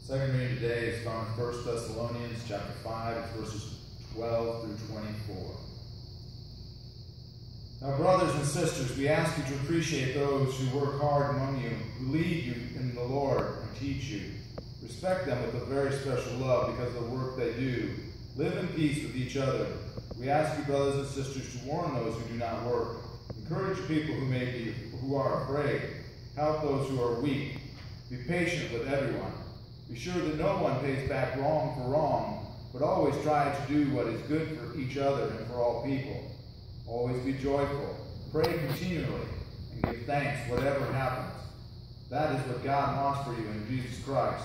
Second reading today is found in 1 Thessalonians chapter 5, verses 12 through 24. Now, brothers and sisters, we ask you to appreciate those who work hard among you, who lead you in the Lord and teach you. Respect them with a very special love because of the work they do. Live in peace with each other. We ask you, brothers and sisters, to warn those who do not work. Encourage people who are afraid. Help those who are weak. Be patient with everyone. Be sure that no one pays back wrong for wrong, but always try to do what is good for each other and for all people. Always be joyful. Pray continually and give thanks whatever happens. That is what God wants for you in Jesus Christ.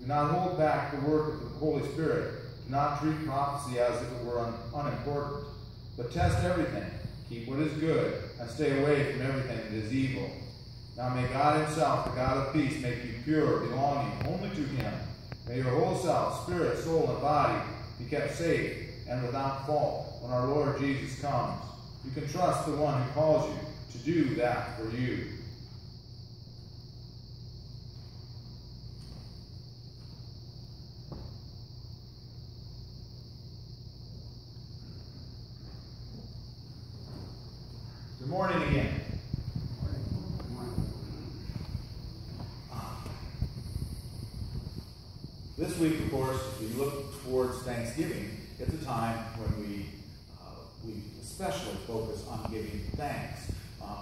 Do not hold back the work of the Holy Spirit. Do not treat prophecy as if it were unimportant, but test everything. Keep what is good and stay away from everything that is evil. Now may God himself, the God of peace, make you pure, belonging only to him. May your whole self, spirit, soul, and body be kept safe and without fault when our Lord Jesus comes. You can trust the one who calls you to do that for you. Good morning again. This week, of course, as we look towards Thanksgiving, it's a time when we especially focus on giving thanks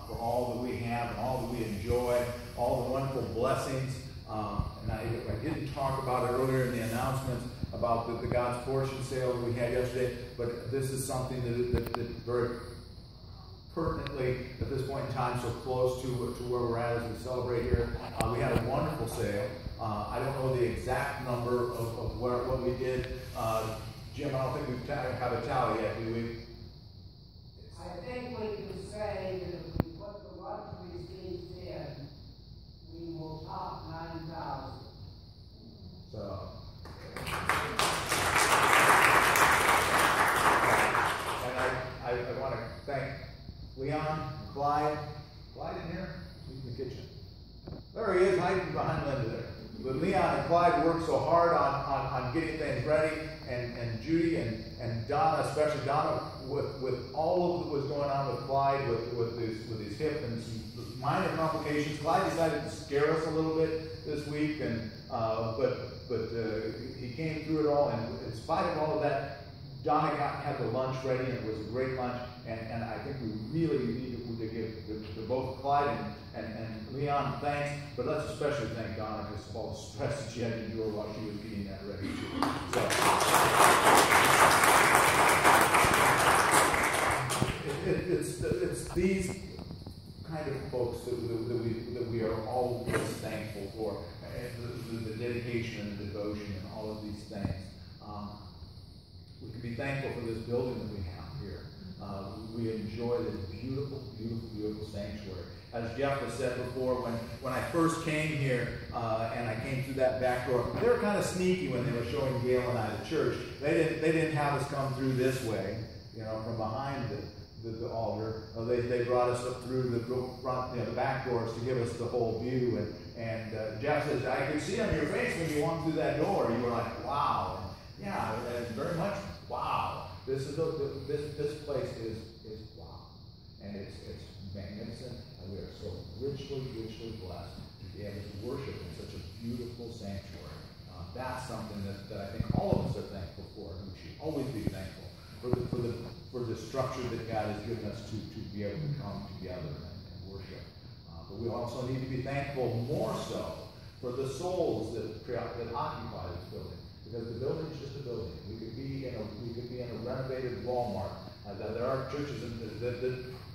for all that we have and all that we enjoy, all the wonderful blessings. And I didn't talk about it earlier in the announcements about the God's Portion sale that we had yesterday, but this is something that very pertinently at this point in time, so close to where we're at as we celebrate here. We had a wonderful sale. I don't know the exact number of what we did. Jim, I don't think we have a tally yet, do we? I think we can say that if we put the luxury seats in, we will top 9,000. So. And I want to thank Leon, Clyde. Clyde in here? He's in the kitchen. There he is, hiding behind Linda there. But Leon and Clyde worked so hard on getting things ready, and Judy and Donna, especially Donna, with all of what was going on with Clyde, with his hip and some minor complications. Clyde decided to scare us a little bit this week, and but he came through it all, and in spite of all of that, Donna had the lunch ready, and it was a great lunch, and I think we really need to give to both Clyde and Leon thanks, but let's especially thank Donna because of all the stress that she had to endure while she was getting that ready too. So it's these kind of folks that we are always thankful for, and the dedication and the devotion and all of these things. We can be thankful for this building that we have here. We enjoy this beautiful, beautiful, beautiful sanctuary. As Jeff has said before, when I first came here and I came through that back door, they were kind of sneaky when they were showing Gail and I the church. They didn't have us come through this way, from behind the altar. They brought us up through the front, the back doors to give us the whole view. And Jeff says, I could see on your face when you walked through that door. You were like, wow. Yeah, very much wow. This place is wow, and it's magnificent, and we are so richly blessed to be able to worship in such a beautiful sanctuary. That's something that I think all of us are thankful for, and we should always be thankful for the structure that God has given us to be able to come together and worship. But we also need to be thankful more so for the souls that occupy this building. Because the building is just a building. We could be in a renovated Walmart. There are churches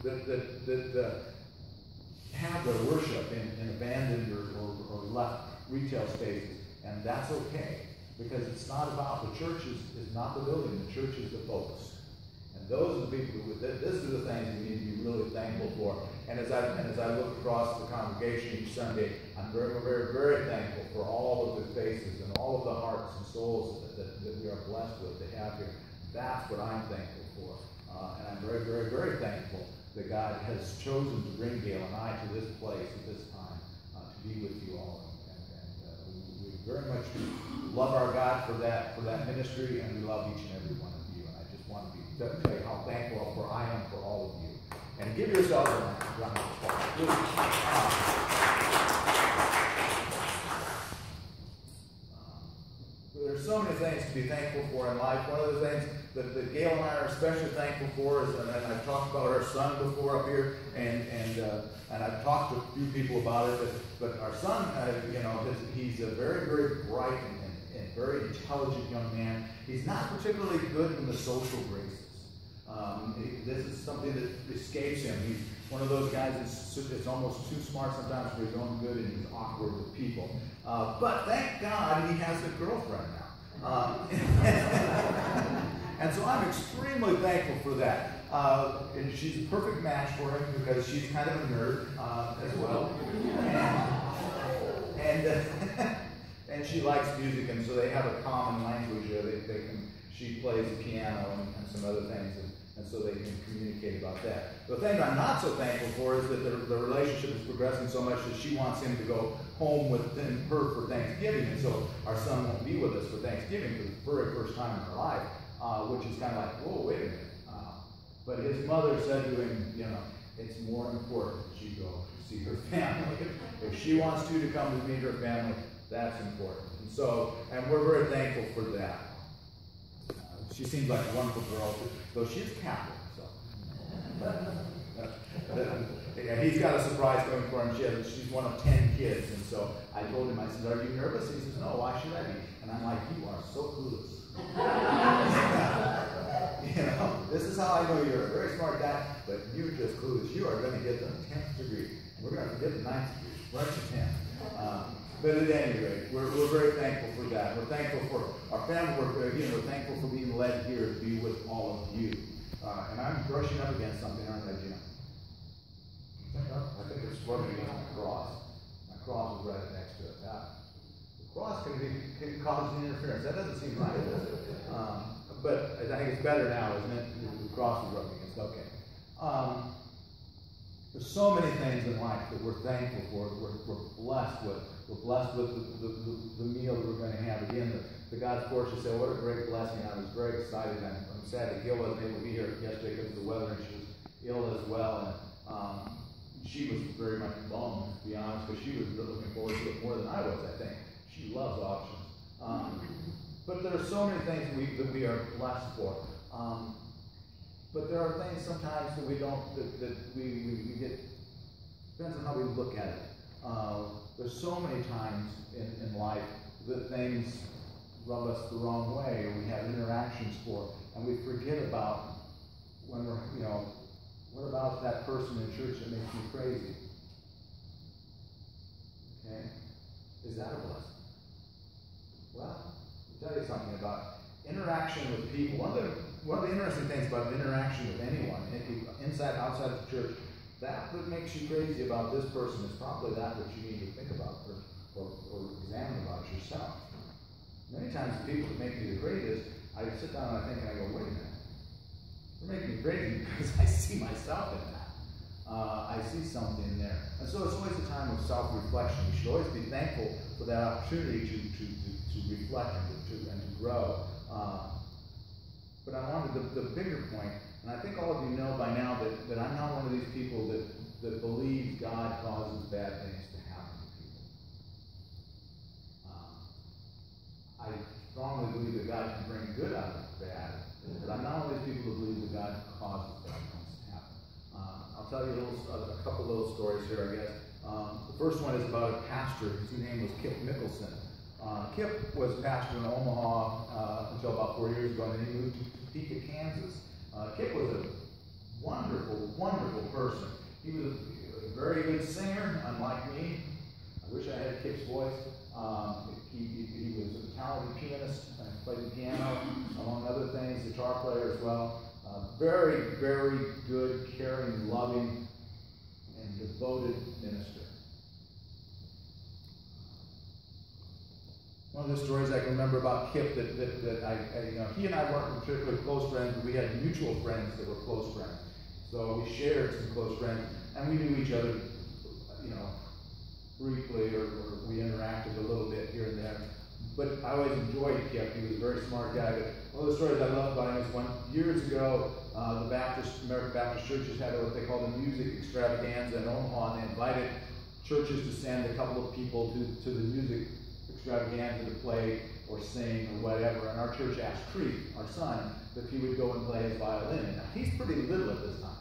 that have their worship in abandoned or left retail spaces, and that's okay because it's not about the church is not the building. The church is the focus, and those are the people who. This is the things we need to be really thankful for. And as I look across the congregation each Sunday, I'm very, very, very thankful for all of the faces and all of the hearts and souls that we are blessed with to have here. That's what I'm thankful for. And I'm very, very, very thankful that God has chosen to bring Gail and I to this place at this time to be with you all. And very much love our God for that ministry, and we love each and every one of you. And I just want to tell you how thankful I am for all of you. And give yourselves a round of applause. There's so many things to be thankful for in life. One of the things that Gail and I are especially thankful for is, and I've talked about our son before up here, and I've talked to a few people about it, but our son, he's a very, very bright and very intelligent young man. He's not particularly good in the social graces. This is something that escapes him. He's one of those guys that's almost too smart sometimes for his own good, and he's awkward with people. But thank God he has a girlfriend now. And so I'm extremely thankful for that. And she's a perfect match for him because she's kind of a nerd as well. And she likes music, and so they have a common language. She plays the piano and some other things, and so they can communicate about that. The thing I'm not so thankful for is that the relationship is progressing so much that she wants him to go home with her for Thanksgiving, and so our son won't be with us for Thanksgiving for the very first time in her life, which is kind of like, whoa, wait a minute. But his mother said to him, it's more important that you go to see her family. If she wants to come to meet her family, that's important. And we're very thankful for that. She seems like a wonderful girl, though she's Catholic. And he's got a surprise coming for him. She's one of 10 kids, and so I told him, I said, "Are you nervous?" He says, "No, why should I be?" And I'm like, "You are so clueless." This is how I know you're a very smart guy, but you're just clueless. You are going to get the 10th degree, and we're going to get the 9th degree, right to 10. But at any rate, we're very thankful for that. We're thankful for our family. We're thankful for being led here to be with all of you. And I'm brushing up against something, aren't I, Jim? I think it's rubbing against my cross. My cross is right next to it. The cross can cause interference. That doesn't seem right, does it? But I think it's better now, isn't it? The cross is rubbing against. Okay. There's so many things in life that we're thankful for, we're blessed with. We're blessed with the meal that we're going to have. Again, the God's portion said, what a great blessing. I was very excited. I'm sad that Gil wasn't able to be here yesterday because of the weather, and she was ill as well. And she was very much bummed, to be honest, because she was really looking forward to it more than I was, I think. She loves auctions. But there are so many things that we are blessed for. But there are things sometimes that we don't, that we get, depends on how we look at it. There's so many times in life that things rub us the wrong way, or we have interactions for, and we forget about when we're, what about that person in church that makes me crazy? Okay? Is that a blessing? Well, I'll tell you something about interaction with people. One of the interesting things about interaction with anyone, inside, outside of the church, that makes you crazy about this person is probably that which you need to think about or examine about yourself. Many times the people that make me the greatest, I sit down and I think and I go, wait a minute. They're making me crazy because I see myself in that. I see something there. And so it's always a time of self-reflection. You should always be thankful for that opportunity to reflect and to grow. But I wanted the bigger point, and I think all of you know by now that I'm not one of these people that believes God causes bad things to happen to people. I strongly believe that God can bring good out of bad, but I'm not one of these people who believe that God causes bad things to happen. I'll tell you a couple little stories here, I guess. The first one is about a pastor. His name was Kip Mickelson. Kip was pastor in Omaha until about 4 years ago, and then he moved to Topeka, Kansas. Kip was a wonderful, wonderful person. He was a very good singer, unlike me. I wish I had Kip's voice. He was a talented pianist, played the piano, among other things, guitar player as well. Very, very good, caring, loving, and devoted minister. One of the stories I can remember about Kip that he and I weren't particularly close friends, but we had mutual friends that were close friends. So we shared some close friends, and we knew each other, briefly, or we interacted a little bit here and there. But I always enjoyed Kip. He was a very smart guy. But one of the stories I love about him is years ago, the American Baptist churches had what they called a music extravaganza in Omaha, and they invited churches to send a couple of people to the music extravaganza to play or sing or whatever. And our church asked Creek, our son, if he would go and play his violin. Now, he's pretty little at this time.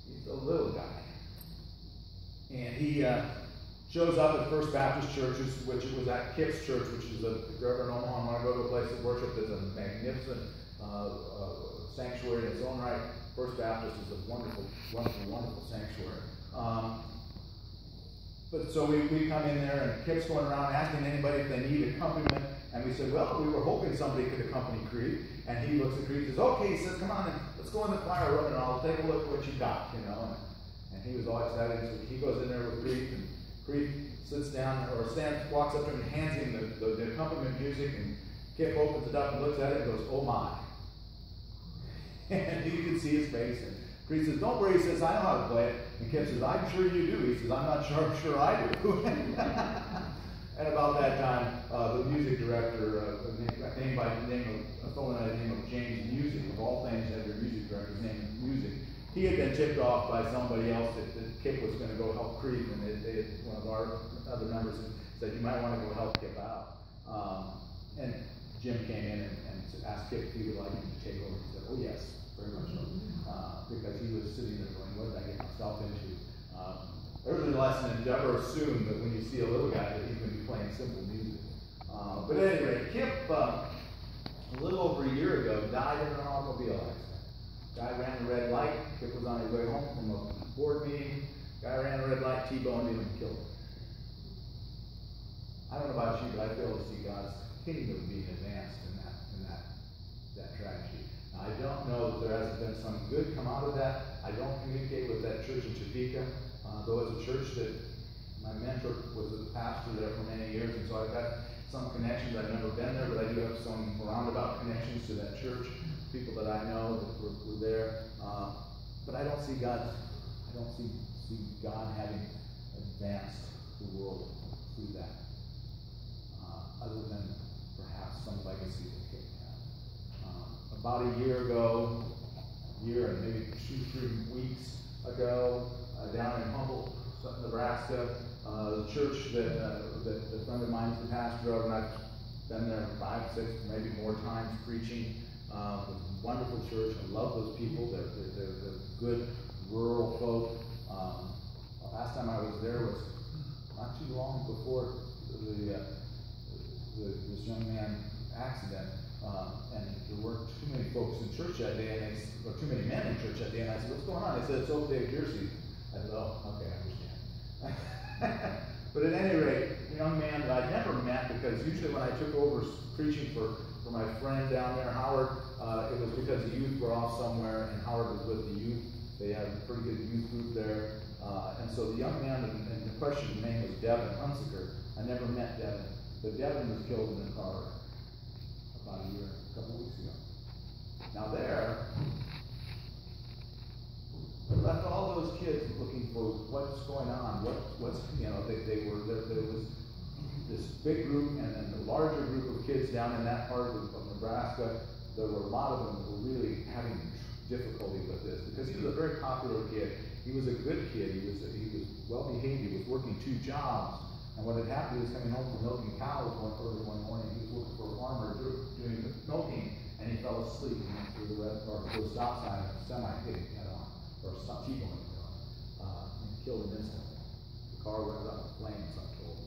He's a little guy. And he shows up at First Baptist Church, which was at Kip's church, which is if you're ever in Omaha and want to go to a place of worship that's a magnificent sanctuary in its own right. First Baptist is a wonderful, wonderful, wonderful sanctuary. But so we come in there, and Kip's going around asking anybody if they need accompaniment. And we said, well, we were hoping somebody could accompany Creed. And he looks at Creed and says, okay, he says, come on, let's go in the choir room and I'll take a look at what you got, you know. And he was all excited. So he goes in there with Creed, and Creed sits down or walks up to him and hands him the accompaniment music, and Kip opens it up and looks at it and goes, oh my. And you can see his face, and Creed says, don't worry, he says, I know how to play it. And Kip says, I'm sure you do. He says, I'm not sure I do. And about that time, the music director, a fellow by the name of James Music, of all things, had their music director's name is Music. He had been tipped off by somebody else that Kip was going to go help Creed, and one of our other members said, you might want to go help Kip out. And Jim came in and asked Kip if he would like him to take over. He said, oh yes, very much so. Because he was sitting there going, what did I get myself into? There's a lesson in never assume that when you see a little guy that he's going to be playing simple music. But at any rate, Kip, a little over a year ago, died in an automobile accident. Guy ran the red light. Kip was on his way home from a board meeting. Guy ran the red light, T-boned him, and killed him. I don't know about you, but I fail to see God's kingdom being advanced in that tragedy. Now, I don't know that there hasn't been some good come out of that. I don't communicate with that church in Topeka. Though it's a church that my mentor was a pastor there for many years, and so I've got some connections. I've never been there, but I do have some roundabout connections to that church, people that I know that were there. But I don't see God having advanced the world through that, other than perhaps some legacy that Kip had. About a year and maybe 2-3 weeks ago, down in Humboldt, Nebraska, the church that a friend of mine is the pastor of, and I've been there 5, 6, maybe more times preaching. It's a wonderful church. I love those people. They're good rural folk. Last time I was there was not too long before this young man accident, and there weren't too many folks in church that day, or too many men in church that day. And I said, "What's going on?" They said, "It's Oak Day deer season." I said, "Oh, okay, I understand." But at any rate, a young man that I'd never met, because usually when I took over preaching for my friend down there, Howard, it was because the youth were off somewhere, and Howard was with the youth. They had a pretty good youth group there. And so the young man in question, his name was Devin Hunsaker. I never met Devin, but Devin was killed in a car about a couple weeks ago. Now there left all those kids looking for what's going on, there was this big group and then the larger group of kids down in that part of Nebraska. There were a lot of them who were really having difficulty with this, because he was a very popular kid. He was a good kid. He was well behaved. He was working 2 jobs. And what had happened, he was coming home from milking cows early one morning. He was working for a farmer doing the milking, and he fell asleep and went through the stop sign, and a semi hit him head on, or stop T-bone him and killed him instantly. The car went up in flames, I'm told.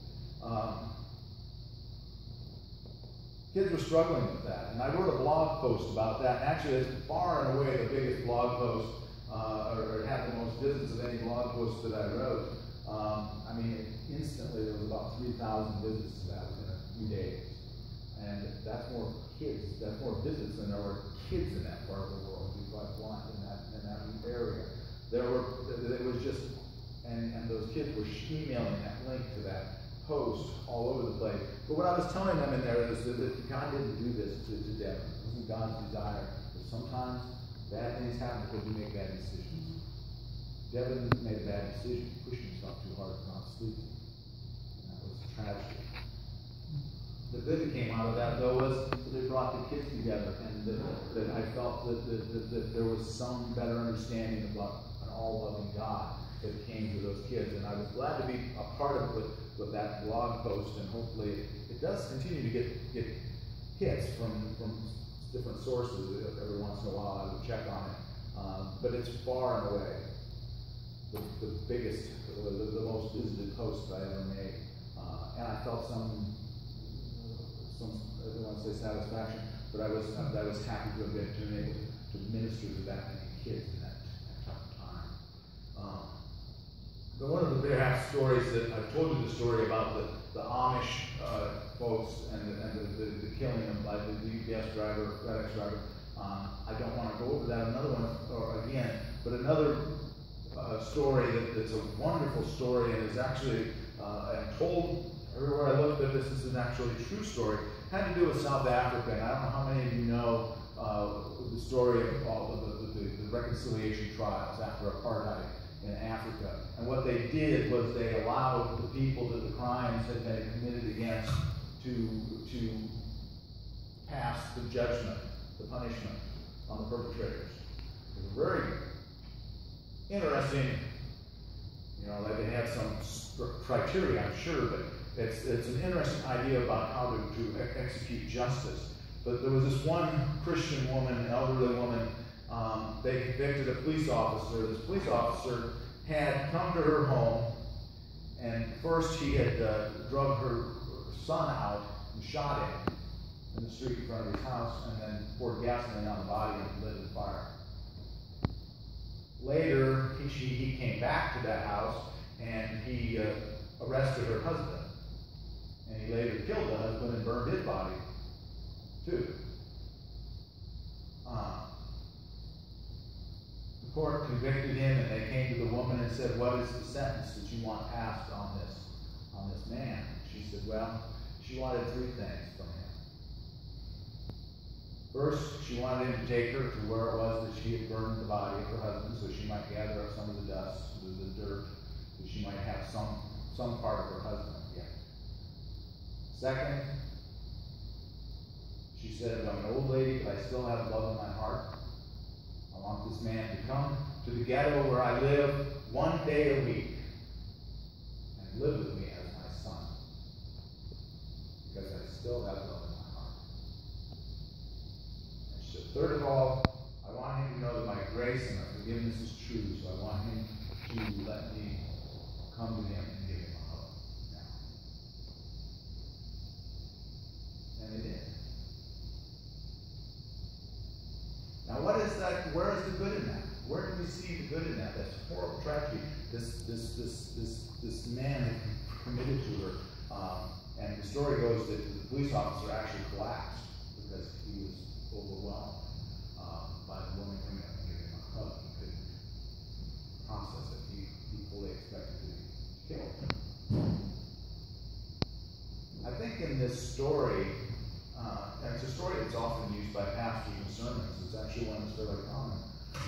Kids were struggling with that, and I wrote a blog post about that. And actually, it's far and away the biggest blog post, or it had the most visits of any blog post that I wrote. Instantly there was about 3,000 visits to that within a few days, and that's more kids. That's more visits than there were kids in that part of the world. We got one in that area. It was just, and those kids were emailing that link to that post all over the place. But what I was telling them in there is that God didn't do this to Devin. It wasn't God's desire. But sometimes bad things happen because we make bad decisions. Devin made a bad decision. He pushed himself too hard, not sleeping. And that was a tragedy. The good that came out of that, though, was that it brought the kids together, and that I felt that there was some better understanding about an all-loving God that came to those kids. And I was glad to be a part of it with that blog post, and hopefully it does continue to get hits from different sources. Every once in a while I would check on it. But it's far and away the biggest, the most visited post I ever made. And I felt some, I don't want to say satisfaction, but I was happy to have been able to minister to that many kids in that tough time. But one of the perhaps stories that I've told you the story about the Amish folks and the killing of the UPS driver, FedEx driver. I don't want to go over that again, but another story that's a wonderful story and is actually I'm told everywhere I looked at this is actually a true story. It had to do with South Africa, and I don't know how many of you know the story of all the reconciliation trials after apartheid in Africa. And what they did was they allowed the people that the crimes had been committed against to pass the judgment, the punishment on the perpetrators. It was very interesting, like they had some criteria, I'm sure, but it's an interesting idea about how to execute justice. But there was this one Christian woman, an elderly woman, they convicted a police officer. This police officer had come to her home, and first he had drugged her son out and shot him in the street in front of his house, and then poured gasoline on the body and lit the fire. Later, he came back to that house, and he arrested her husband. And he later killed the husband and burned his body, too. The court convicted him, and they came to the woman and said, "What is the sentence that you want passed on this man?" She said, well, she wanted three things from him. First, she wanted him to take her to where it was that she had burned the body of her husband, so she might gather up some of the dust, the dirt, that she might have some part of her husband again. Second, she said, "I'm an old lady, but I still have love in my heart. I want this man to come to the ghetto where I live 1 day a week and live with me as my son, because I still have love in my heart." And she said, "Third of all, I want him to know that my grace and my forgiveness is true, so I want him to let me come to him and give him a hug now." And it did. Now, what is that? Where is the good in that? Where do we see the good in that? That's horrible tragedy. This man committed to her, and the story goes that the police officer actually collapsed because he was overwhelmed by the woman coming up and giving him a hug. He couldn't process it. He fully expected to be killed. I think in this story, and it's a story that's often used by pastors in sermons. It's actually one that's fairly common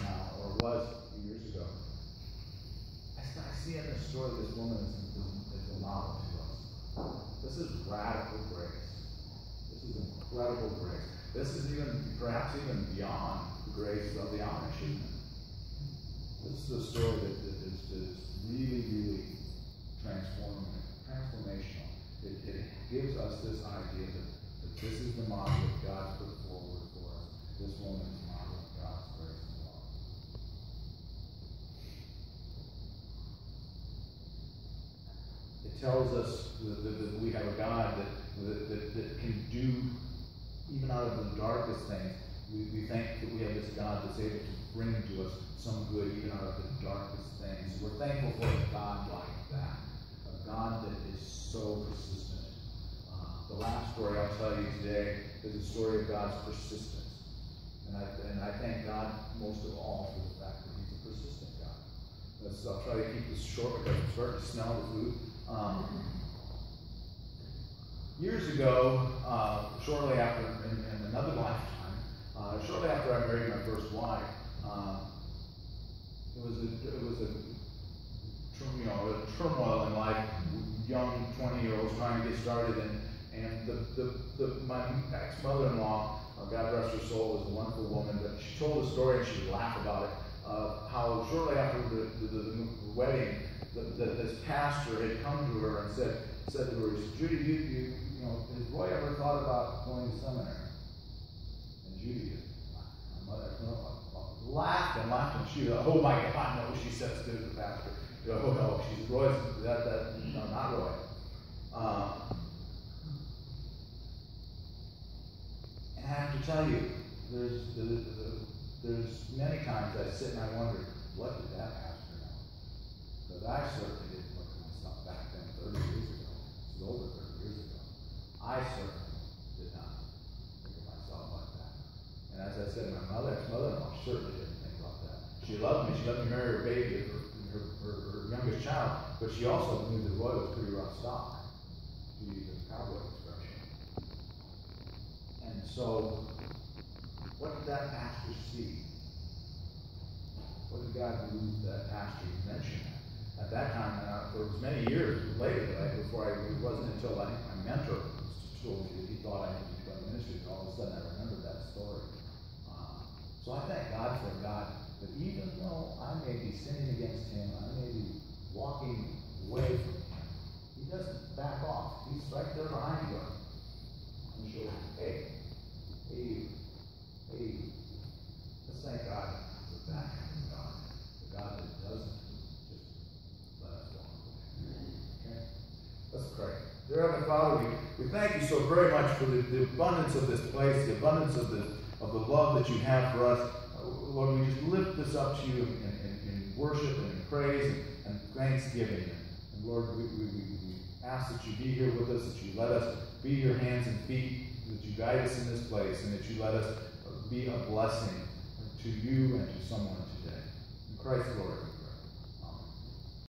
now, or was a few years ago. I see in this story this woman is a model to us. This is radical grace. This is incredible grace. This is perhaps even beyond the grace of the Amish, isn't it? This is a story that is really, really transformational. It gives us this idea that this is the model that God put forward for us. This woman is the model of God's grace and love. It tells us that we have a God that can do, even out of the darkest things. We think that we have this God that's able to bring to us some good, even out of the darkest things. We're thankful for a God like that, a God that is so persistent. The last story I'll tell you today is the story of God's persistence. And I thank God most of all for the fact that He's a persistent God. I'll try to keep this short because I'm starting to smell the food. Years ago, shortly after, in another lifetime, shortly after I married my first wife, it was a turmoil in life, young 20-year-olds trying to get started, And my ex-mother-in-law, God rest her soul, was a wonderful woman, but she told a story and she would laugh about it, how shortly after the wedding, this pastor had come to her and said to her, Judy, you know, has Roy ever thought about going to seminary? And Judy, my mother, laughed and laughed, and she, oh my God, no, she says to the pastor, oh no, she's Roy's, no, not Roy. And I have to tell you, there's many times I sit and I wonder, what did that pastor know? Because I certainly didn't look at myself back then 30 years ago. It's over 30 years ago. I certainly did not think of myself like that. And as I said, my ex-mother-in-law certainly didn't think about that. She loved me. She let me marry her baby, her youngest child, but she also knew that Roy was pretty rough stock, to use a cowboy expression. And so, what did that pastor see? What did God do that pastor mention? At that time, for as many years later, it wasn't until I think my mentor told me that he thought I needed to go to ministry, and all of a sudden I remembered that story. So I thank God for God, that even though I may be sinning against Him, I may be walking away from Him, He doesn't back off. He's right there behind you. And show, hey, let's thank God for that kind of God. The God that doesn't just let us walk away. Okay? Let's pray. Dear Heavenly Father, we thank you so very much for the abundance of this place, the abundance of the love that you have for us. Lord, we just lift this up to you in worship and in praise and thanksgiving. And Lord, we ask that you be here with us, that you let us be your hands and feet, that you guide us in this place, and that you let us be a blessing to you and to someone today. In Christ's glory.